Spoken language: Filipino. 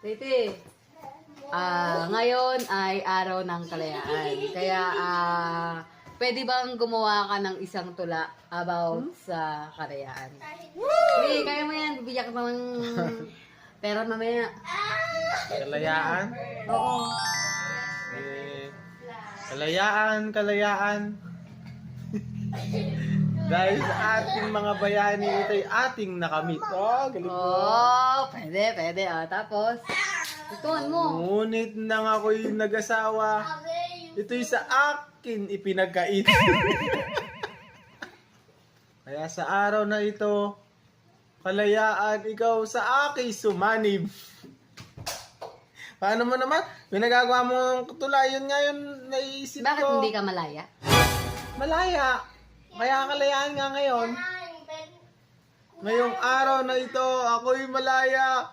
Titi, ngayon ay araw ng kalayaan. Kaya, pwede bang gumawa ka ng isang tula about sa kalayaan? Hindi, kaya mo yan. Bibigyan ka ng pera mamaya. Kalayaan? Oo. Kalayaan. Dahil sa ating mga bayani, ito'y ating nakamit. Oh, galing mo. Oh, pwede. Tapos, ituan mo. Ngunit nang ako'y nag-asawa, ito'y sa akin ipinagkait. Kaya sa araw na ito, kalayaan, ikaw sa akin sumanib. Paano mo naman? May nagagawa mong tula, yun nga yun naisip ko. Bakit hindi ka malaya? Malaya. Kaya kalayaan nga ngayon. Ngayong araw na ito, ako'y malaya.